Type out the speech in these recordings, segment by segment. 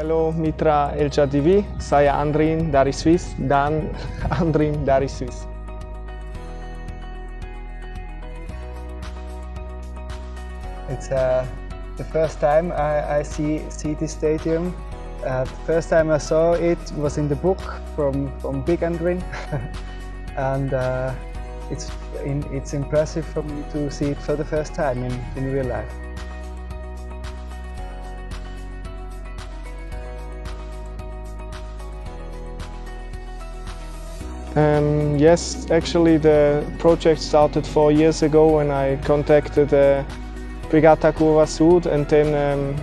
Halo mitra LCTV, saya Andrin dari Swiss dan Andrin dari Swiss. It's the first time I see this stadium. The first time I saw it was in the book from Big Andrin, and it's impressive for me to see it for the first time in real life. Yes, actually the project started 4 years ago when I contacted Brigata CURVASUD, and then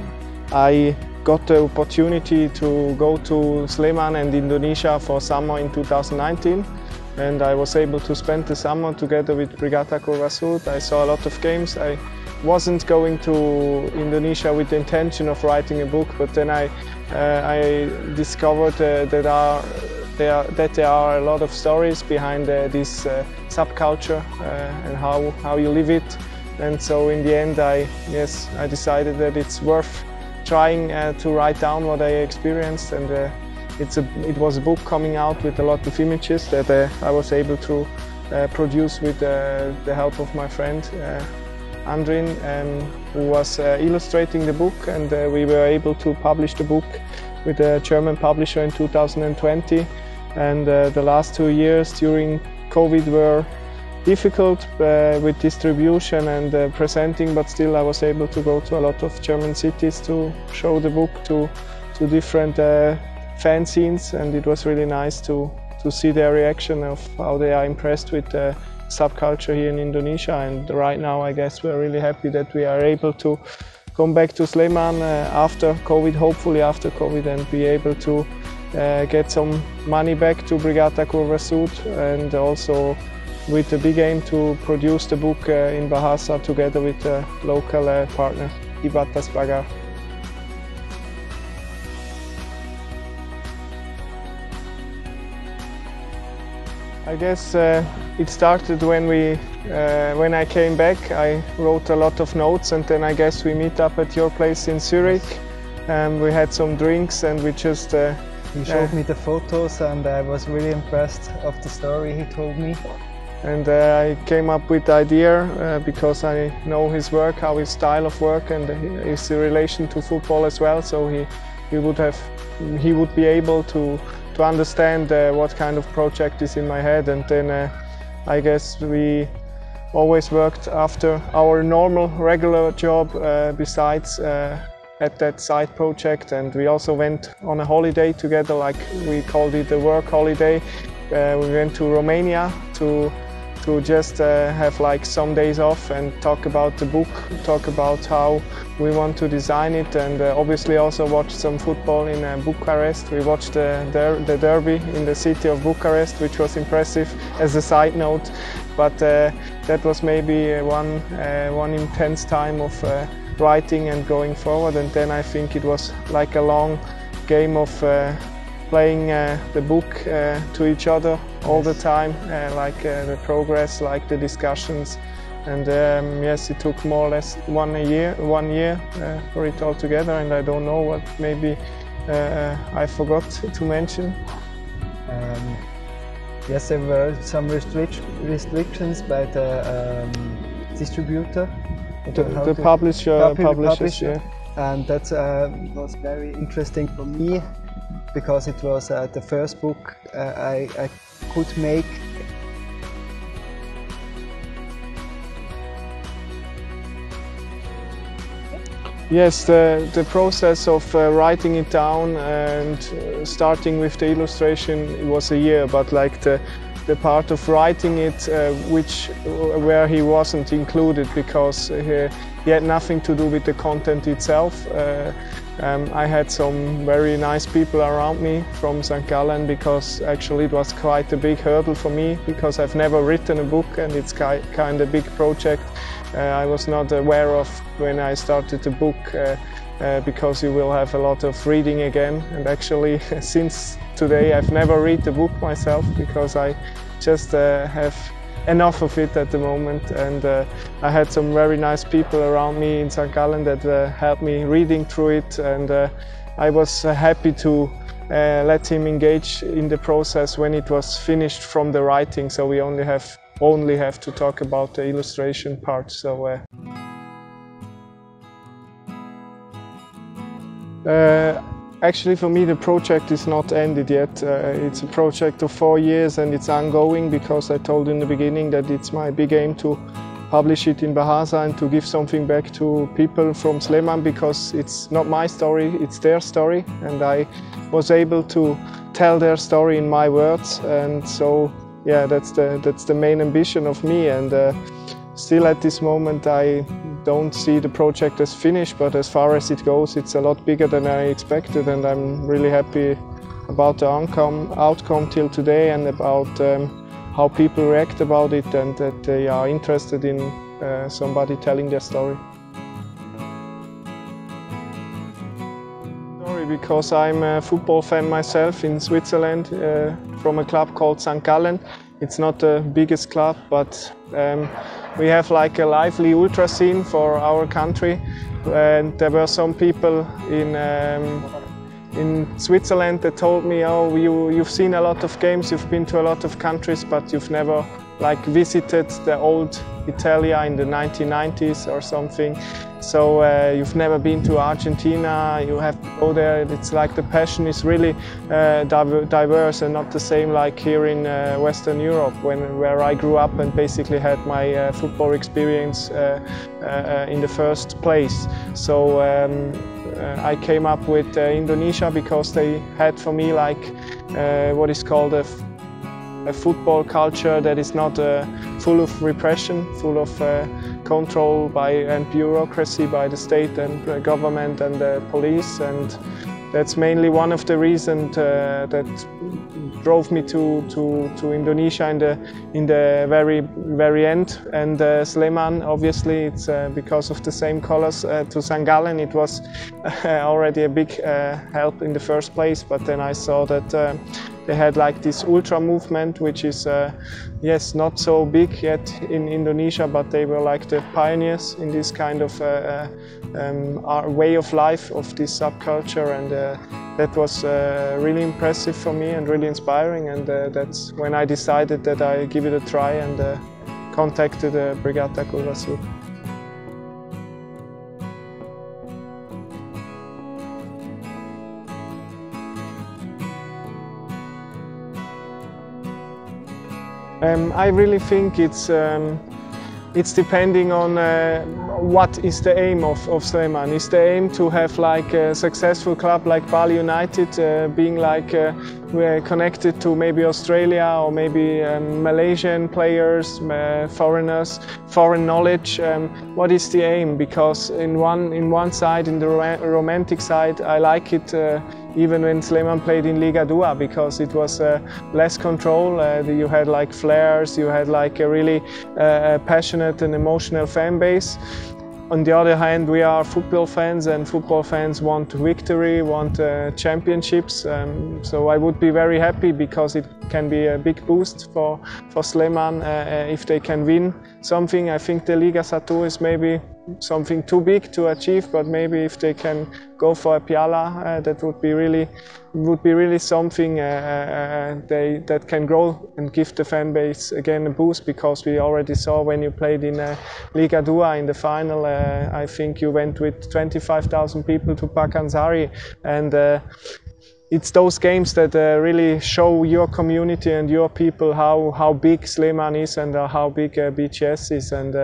I got the opportunity to go to Sleman and Indonesia for summer in 2019, and I was able to spend the summer together with Brigata CURVASUD. I saw a lot of games. I wasn't going to Indonesia with the intention of writing a book, but then I discovered that there are a lot of stories behind this subculture and how you live it. And so in the end I decided that it's worth trying to write down what I experienced, and it was a book coming out with a lot of images that I was able to produce with the help of my friend Andrin, who was illustrating the book, and we were able to publish the book with a German publisher in 2020. And the last 2 years during COVID were difficult with distribution and presenting, but still I was able to go to a lot of German cities to show the book to different fan scenes, and it was really nice to see their reaction of how they are impressed with the subculture here in Indonesia. And right now I guess we're really happy that we are able to come back to Sleman after COVID, hopefully after COVID, and be able to get some money back to Brigata CURVASUD, and also with the big aim to produce the book in Bahasa together with a local partner, Ibatas Bagar. I guess it started when I came back. I wrote a lot of notes, and then I guess we meet up at your place in Zurich. We had some drinks, and we just he showed me the photos, and I was really impressed of the story he told me. And I came up with the idea because I know his work, how his style of work, and his relation to football as well. So he would be able to understand what kind of project is in my head. And then I guess we always worked after our normal regular job besides at that side project, and we also went on a holiday together, like we called it a work holiday. We went to Romania to just have like some days off and talk about the book, talk about how we want to design it, and obviously also watch some football in Bucharest. We watched the derby in the city of Bucharest, which was impressive as a side note, but that was maybe one intense time of writing and going forward. And then I think it was like a long game of playing the book to each other all the time, like the progress, like the discussions. And yes, it took more or less 1 year for it all together, and I don't know what maybe I forgot to mention. Yes, there were some restrictions by the distributor. The publisher. Yeah. And that was very interesting for me, because it was the first book I could make. Yes, the process of writing it down and starting with the illustration, it was a year, but like the part of writing it where he wasn't included, because he had nothing to do with the content itself. I had some very nice people around me from St. Gallen, because actually it was quite a big hurdle for me, because I've never written a book and it's kind of a big project. I was not aware of when I started the book, because you will have a lot of reading again, and actually since today I've never read the book myself, because I just have enough of it at the moment. And I had some very nice people around me in St. Gallen that helped me reading through it, and I was happy to let him engage in the process when it was finished from the writing, so we only have to talk about the illustration part. So actually, for me, the project is not ended yet. It's a project of 4 years and it's ongoing, because I told in the beginning that it's my big aim to publish it in Bahasa and to give something back to people from Sleman, because it's not my story, it's their story, and I was able to tell their story in my words. And so yeah, that's the main ambition of me. And still at this moment I don't see the project as finished, but as far as it goes, it's a lot bigger than I expected, and I'm really happy about the outcome till today, and about how people react about it, and that they are interested in somebody telling their story. Because I'm a football fan myself in Switzerland, from a club called St. Gallen. It's not the biggest club, but we have like a lively ultra scene for our country, and there were some people in Switzerland that told me, oh, you've seen a lot of games, you've been to a lot of countries, but you've never like visited the old Italia in the 1990s or something. So you've never been to Argentina, you have to go there. It's like the passion is really diverse and not the same like here in Western Europe, where I grew up and basically had my football experience in the first place. So I came up with Indonesia because they had for me like what is called a football culture that is not full of repression, full of control and bureaucracy by the state and the government and the police, and that's mainly one of the reasons that drove me to Indonesia in the very end. And Sleman, obviously, it's because of the same colors. To St. Gallen, it was already a big help in the first place, but then I saw that they had like this ultra movement, which is yes, not so big yet in Indonesia, but they were like the pioneers in this kind of way of life, of this subculture, and that was really impressive for me and really inspiring. And that's when I decided that I give it a try and contacted Brigata CURVASUD. I really think it's depending on what is the aim of Sleman. Is the aim to have like a successful club like Bali United, being like we're connected to maybe Australia or maybe Malaysian players, foreigners, foreign knowledge? What is the aim? Because in one side, in the romantic side, I like it. Even when Sleman played in Liga 2, because it was less control. You had like flares, you had like a really passionate and emotional fan base. On the other hand, we are football fans, and football fans want victory, want championships. So I would be very happy, because it can be a big boost for Sleman if they can win something. I think the Liga 1 is maybe something too big to achieve, but maybe if they can go for a Piala, that would be really something that can grow and give the fan base again a boost, because we already saw when you played in Liga 2 in the final, I think you went with 25,000 people to Pakansari, and it's those games that really show your community and your people how big Sleman is and how big BGS is. And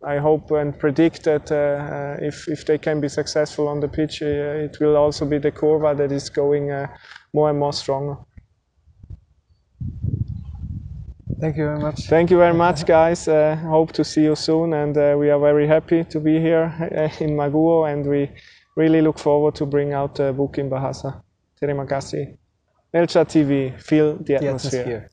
I hope and predict that if they can be successful on the pitch, it will also be the Curva that is going more and more stronger. Thank you very much. Thank you very much, guys. Hope to see you soon, and we are very happy to be here in Maguwo, and we really look forward to bring out the book in Bahasa. Terima kasih. Elcha TV, feel the atmosphere.